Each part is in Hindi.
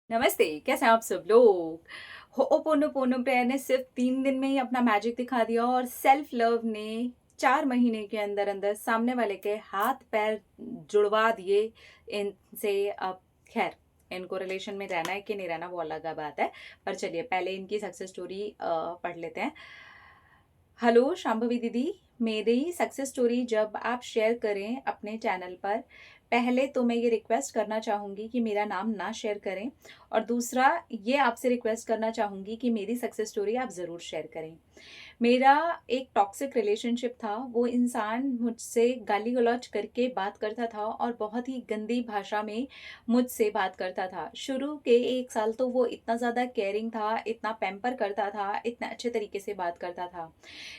नमस्ते, कैसे हैं आप सब लोग? होओपोनोपोनो प्रेयर ने सिर्फ 3 दिन में ही अपना मैजिक दिखा दिया और सेल्फ लव ने 4 महीने के अंदर-अंदर सामने वाले के हाथ-पैर जुड़वा दिए इनसे। अब ख़ैर, इनको रिलेशन में रहना है कि नहीं रहना वो अलग बात है। पर चलिए पहले इनकी सक्सेस स्टोरी पढ़ लेते हैं। हेलो शांभवी दीदी, मेरी सक्सेस स्टोरी जब आप शेयर करें अपने चैनल पर, पहले तो मैं ये रिक्वेस्ट करना चाहूँगी कि मेरा नाम ना शेयर करें और दूसरा ये आपसे रिक्वेस्ट करना चाहूँगी कि मेरी सक्सेस स्टोरी आप ज़रूर शेयर करें। मेरा एक टॉक्सिक रिलेशनशिप था। वो इंसान मुझसे गाली-गलौज करके बात करता था और बहुत ही गंदी भाषा में मुझसे बात करता था। शुरू के 1 साल तो वो इतना ज़्यादा केयरिंग था, इतना पैम्पर करता था, इतना अच्छे तरीके से बात करता था।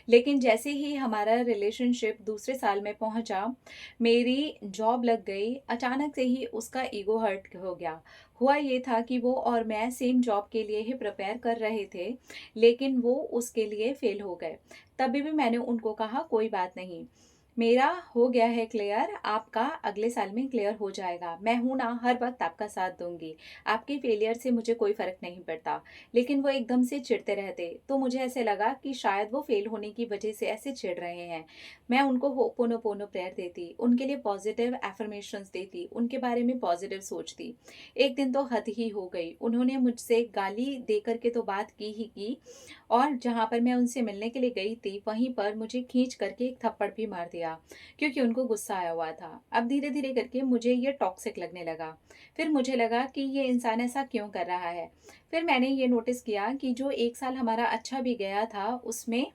लेकिन जैसे ही हमारा रिलेशनशिप दूसरे साल में पहुंचा, मेरी जॉब लग गई, अचानक से ही उसका ईगो हर्ट हो गया। हुआ ये था कि वो और मैं सेम जॉब के लिए ही प्रिपेयर कर रहे थे, लेकिन वो उसके लिए फेल हो गए। तभी भी मैंने उनको कहा कोई बात नहीं, मेरा हो गया है क्लियर, आपका अगले साल में क्लियर हो जाएगा। मैं हूं ना, हर वक्त आपका साथ दूंगी। आपके फेलियर से मुझे कोई फर्क नहीं पड़ता। लेकिन वो एकदम से चिढ़ते रहते, तो मुझे ऐसे लगा कि शायद वो फेल होने की वजह से ऐसे चिढ़ रहे हैं। मैं उनको होपोनोपोनो प्रेयर देती, उनके लिए पॉजिटिव एफर्मेशंस देती, उनके बारे में पॉजिटिव सोचती। एक दिन तो हद ही हो गई, उन्होंने मुझसे गाली दे करके तो बात की ही की, और जहाँ पर मैं उनसे मिलने के लिए गई थी वहीं पर मुझे खींच करके एक थप्पड़ भी मार दिया, क्योंकि उनको गुस्सा आया हुआ था। अब धीरे धीरे करके मुझे ये टॉक्सिक लगने लगा। फिर मुझे लगा कि ये इंसान ऐसा क्यों कर रहा है। फिर मैंने ये नोटिस किया कि जो 1 साल हमारा अच्छा भी गया था उसमें,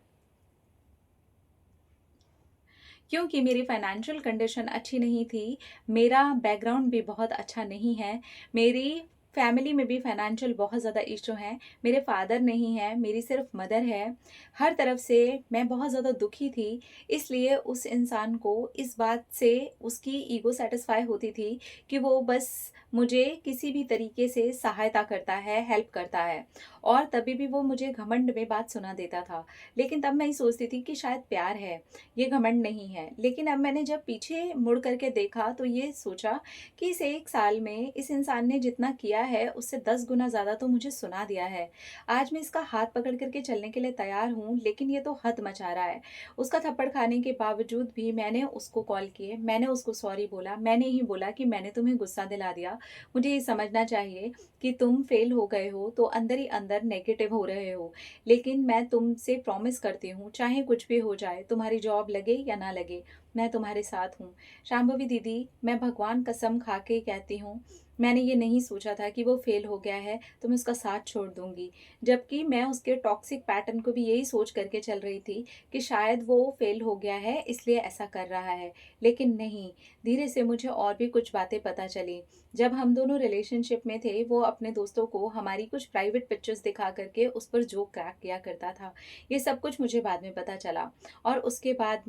क्योंकि मेरी फाइनेंशियल कंडीशन अच्छी नहीं थी, मेरा बैकग्राउंड भी बहुत अच्छा नहीं है, मेरी फैमिली में भी फाइनेंशियल बहुत ज़्यादा इशू हैं, मेरे फादर नहीं है, मेरी सिर्फ मदर है। हर तरफ से मैं बहुत ज़्यादा दुखी थी। इसलिए उस इंसान को इस बात से उसकी ईगो सैटिस्फाई होती थी कि वो बस मुझे किसी भी तरीके से सहायता करता है, हेल्प करता है, और तभी भी वो मुझे घमंड में बात सुना देता था। लेकिन तब मैं ये सोचती थी कि शायद प्यार है, ये घमंड नहीं है। लेकिन अब मैंने जब पीछे मुड़ करके देखा तो ये सोचा कि इस 1 साल में इस इंसान ने जितना किया है उससे 10 गुना ज़्यादा तो मुझे सुना दिया है। आज मैं इसका हाथ पकड़ कर के चलने के लिए तैयार हूँ, लेकिन ये तो हद मचा रहा है। उसका थप्पड़ खाने के बावजूद भी मैंने उसको कॉल किए, मैंने उसको सॉरी बोला, मैंने ही बोला कि मैंने तुम्हें गुस्सा दिला दिया। मुझे ये समझना चाहिए कि तुम फेल हो गए हो तो अंदर ही अंदर नेगेटिव हो रहे हो। लेकिन मैं तुमसे प्रॉमिस करती हूँ, चाहे कुछ भी हो जाए, तुम्हारी जॉब लगे या ना लगे, मैं तुम्हारे साथ हूँ। शांभवी दीदी, मैं भगवान कसम खा के कहती हूँ, मैंने ये नहीं सोचा था कि वो फेल हो गया है तो मैं उसका साथ छोड़ दूंगी। जबकि मैं उसके टॉक्सिक पैटर्न को भी यही सोच करके चल रही थी कि शायद वो फेल हो गया है इसलिए ऐसा कर रहा है। लेकिन नहीं, धीरे से मुझे और भी कुछ बातें पता चली। जब हम दोनों रिलेशनशिप में थे, वो अपने दोस्तों को हमारी कुछ प्राइवेट पिक्चर्स दिखा करके उस पर जोक क्रैक किया करता था। ये सब कुछ मुझे बाद में पता चला। और उसके बाद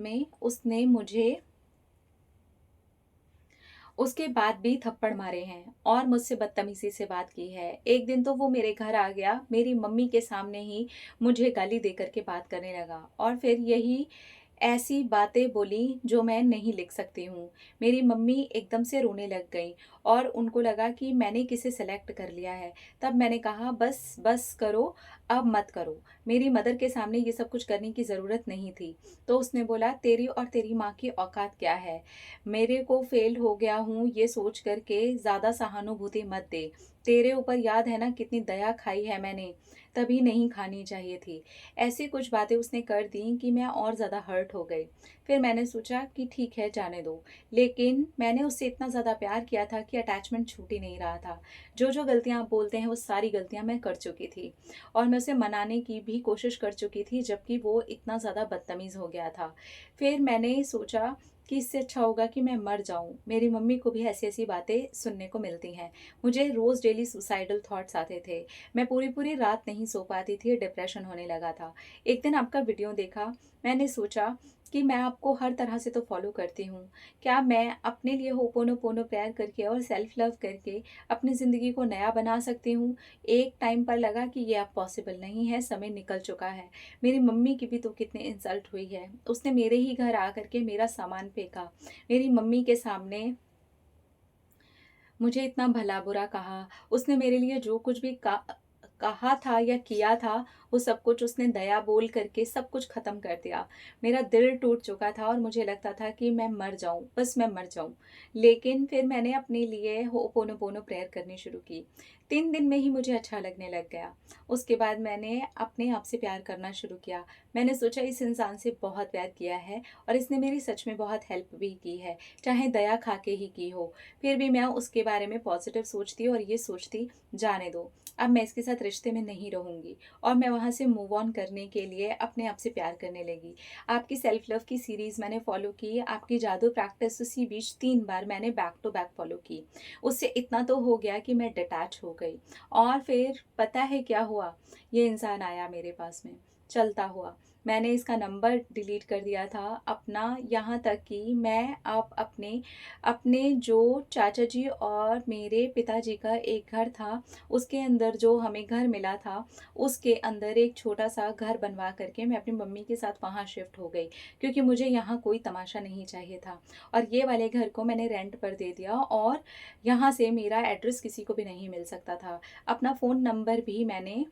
भी थप्पड़ मारे हैं और मुझसे बदतमीजी से बात की है। एक दिन तो वो मेरे घर आ गया, मेरी मम्मी के सामने ही मुझे गाली दे करके बात करने लगा और फिर यही ऐसी बातें बोली जो मैं नहीं लिख सकती हूँ। मेरी मम्मी एकदम से रोने लग गई और उनको लगा कि मैंने किसे सेलेक्ट कर लिया है। तब मैंने कहा बस बस करो, अब मत करो। मेरी मदर के सामने ये सब कुछ करने की ज़रूरत नहीं थी। तो उसने बोला तेरी और तेरी माँ की औकात क्या है? मेरे को फेल हो गया हूँ ये सोच करके ज़्यादा सहानुभूति मत दे। तेरे ऊपर याद है ना कितनी दया खाई है मैंने, तभी नहीं खानी चाहिए थी। ऐसी कुछ बातें उसने कर दी कि मैं और ज़्यादा हर्ट हो गई। फिर मैंने सोचा कि ठीक है जाने दो। लेकिन मैंने उससे इतना ज़्यादा प्यार किया था कि अटैचमेंट छूट ही नहीं रहा था। जो जो गलतियाँ आप बोलते हैं वो सारी गलतियाँ मैं कर चुकी थी और मैं उसे मनाने की भी कोशिश कर चुकी थी, जबकि वो इतना ज़्यादा बदतमीज़ हो गया था। फिर मैंने सोचा कि इससे अच्छा होगा कि मैं मर जाऊं। मेरी मम्मी को भी ऐसी ऐसी बातें सुनने को मिलती हैं। मुझे रोज़ डेली सुसाइडल थॉट्स आते थे। मैं पूरी पूरी रात नहीं सो पाती थी, डिप्रेशन होने लगा था। एक दिन आपका वीडियो देखा, मैंने सोचा कि मैं आपको हर तरह से तो फॉलो करती हूँ, क्या मैं अपने लिए होपोनोपोनो प्रेयर करके और सेल्फ लव करके अपनी ज़िंदगी को नया बना सकती हूँ। एक टाइम पर लगा कि ये अब पॉसिबल नहीं है, समय निकल चुका है। मेरी मम्मी की भी तो कितनी इंसल्ट हुई है, उसने मेरे ही घर आकर के मेरा सामान फेंका मेरी मम्मी के सामने, मुझे इतना भला-बुरा कहा, उसने मेरे लिए जो कुछ भी कहा था या किया था, वो सब कुछ उसने दया बोल करके सब कुछ ख़त्म कर दिया। मेरा दिल टूट चुका था और मुझे लगता था कि मैं मर जाऊँ, बस मैं मर जाऊँ। लेकिन फिर मैंने अपने लिए हो'ओपोनोपोनो प्रेयर करनी शुरू की। 3 दिन में ही मुझे अच्छा लगने लग गया। उसके बाद मैंने अपने आप से प्यार करना शुरू किया। मैंने सोचा इस इंसान से बहुत प्यार किया है और इसने मेरी सच में बहुत हेल्प भी की है, चाहे दया खा के ही की हो। फिर भी मैं उसके बारे में पॉज़िटिव सोचती और ये सोचती, जाने दो, अब मैं इसके साथ रिश्ते में नहीं रहूँगी, और मैं वहाँ से मूव ऑन करने के लिए अपने आप से प्यार करने लगी। आपकी सेल्फ लव की सीरीज़ मैंने फ़ॉलो की, आपकी जादू प्रैक्टिस उसी बीच 3 बार मैंने बैक टू बैक फ़ॉलो की। उससे इतना तो हो गया कि मैं डिटैच हो गई, और फिर पता है क्या हुआ? ये इंसान आया मेरे पास में, चलता हुआ। मैंने इसका नंबर डिलीट कर दिया था अपना, यहाँ तक कि मैं अब अपने अपने जो चाचा जी और मेरे पिताजी का एक घर था, उसके अंदर जो हमें घर मिला था, उसके अंदर एक छोटा-सा घर बनवा करके मैं अपनी मम्मी के साथ वहाँ शिफ्ट हो गई, क्योंकि मुझे यहाँ कोई तमाशा नहीं चाहिए था। और ये वाले घर को मैंने रेंट पर दे दिया, और यहाँ से मेरा एड्रेस किसी को भी नहीं मिल सकता था। अपना फ़ोन नंबर भी मैंने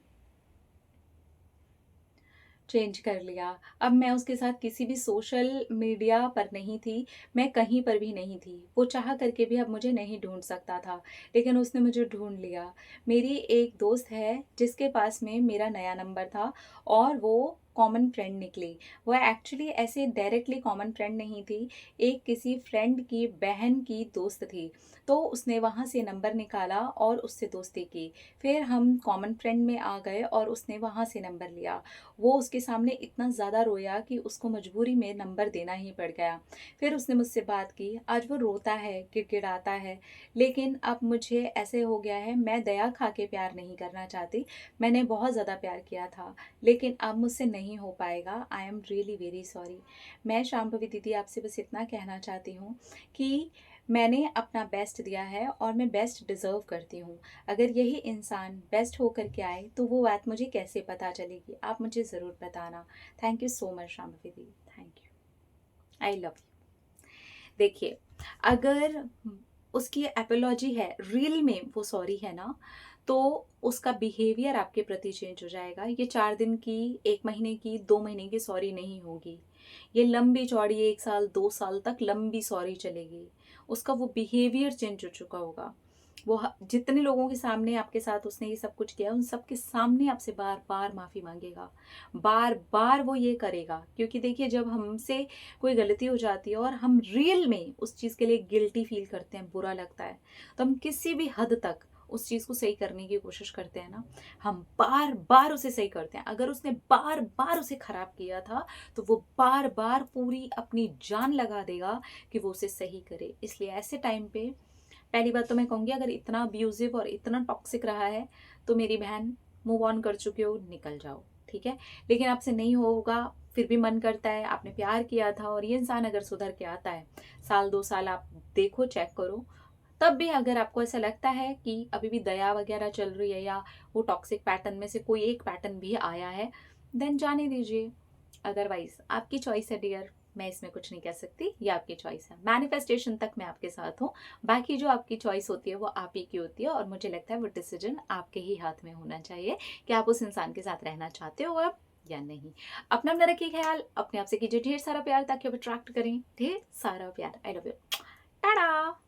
चेंज कर लिया। अब मैं उसके साथ किसी भी सोशल मीडिया पर नहीं थी, मैं कहीं पर भी नहीं थी। वो चाह करके भी अब मुझे नहीं ढूँढ सकता था, लेकिन उसने मुझे ढूँढ लिया। मेरी एक दोस्त है जिसके पास में मेरा नया नंबर था, और वो कॉमन फ्रेंड निकली। वो एक्चुअली ऐसे डायरेक्टली कॉमन फ्रेंड नहीं थी, एक किसी फ्रेंड की बहन की दोस्त थी। तो उसने वहाँ से नंबर निकाला और उससे दोस्ती की। फिर हम कॉमन फ्रेंड में आ गए और उसने वहाँ से नंबर लिया। वो उसके सामने इतना ज़्यादा रोया कि उसको मजबूरी में नंबर देना ही पड़ गया। फिर उसने मुझसे बात की, आज वो रोता है, गिड़गिड़ाता है, लेकिन अब मुझे ऐसे हो गया है, मैं दया खा के प्यार नहीं करना चाहती। मैंने बहुत ज़्यादा प्यार किया था, लेकिन अब मुझसे नहीं हो पाएगा। I am really very sorry. मैं शांभवी दीदी आपसे बस इतना कहना चाहती हूँ कि मैंने अपना बेस्ट दिया है और मैं बेस्ट डिज़र्व करती हूँ। अगर यही इंसान बेस्ट होकर के आए तो वो बात मुझे कैसे पता चलेगी? आप मुझे ज़रूर बताना। Thank you so much Shambhavi दीदी, thank you. I love you. देखिए, अगर उसकी एपोलॉजी है, रियल में वो सॉरी है ना, तो उसका बिहेवियर आपके प्रति चेंज हो जाएगा। ये 4 दिन की, 1 महीने की, 2 महीने की सॉरी नहीं होगी। ये लंबी चौड़ी 1 साल, 2 साल तक लंबी सॉरी चलेगी। उसका वो बिहेवियर चेंज हो चुका होगा। वो जितने लोगों के सामने आपके साथ उसने ये सब कुछ किया, उन सब के सामने आपसे बार बार माफ़ी मांगेगा, बार बार वो ये करेगा। क्योंकि देखिए, जब हमसे कोई गलती हो जाती है और हम रियल में उस चीज़ के लिए गिल्टी फील करते हैं, बुरा लगता है, तो हम किसी भी हद तक उस चीज़ को सही करने की कोशिश करते हैं ना, हम बार बार उसे सही करते हैं। अगर उसने बार बार उसे ख़राब किया था, तो वो बार बार पूरी अपनी जान लगा देगा कि वो उसे सही करे। इसलिए ऐसे टाइम पे पहली बात तो मैं कहूँगी, अगर इतना अब्यूज़िव और इतना टॉक्सिक रहा है, तो मेरी बहन, मूव ऑन कर चुके हो, निकल जाओ, ठीक है? लेकिन आपसे नहीं होगा, फिर भी मन करता है, आपने प्यार किया था और ये इंसान अगर सुधर के आता है, साल 2 साल आप देखो, चेक करो, तब भी अगर आपको ऐसा लगता है कि अभी भी दया वगैरह चल रही है, या वो टॉक्सिक पैटर्न में से कोई एक पैटर्न भी आया है, देन जाने दीजिए। अदरवाइज़ आपकी चॉइस है डियर, मैं इसमें कुछ नहीं कह सकती, ये आपकी चॉइस है। मैनिफेस्टेशन तक मैं आपके साथ हूँ, बाकी जो आपकी चॉइस होती है वो आप ही की होती है, और मुझे लगता है वो डिसीजन आपके ही हाथ में होना चाहिए कि आप उस इंसान के साथ रहना चाहते हो अब या नहीं। अपना रखिए ख्याल, अपने आप से कीजिए ढेर सारा प्यार, ताकि आप अट्रैक्ट करें ढेर सारा प्यार। I love you. टाटा।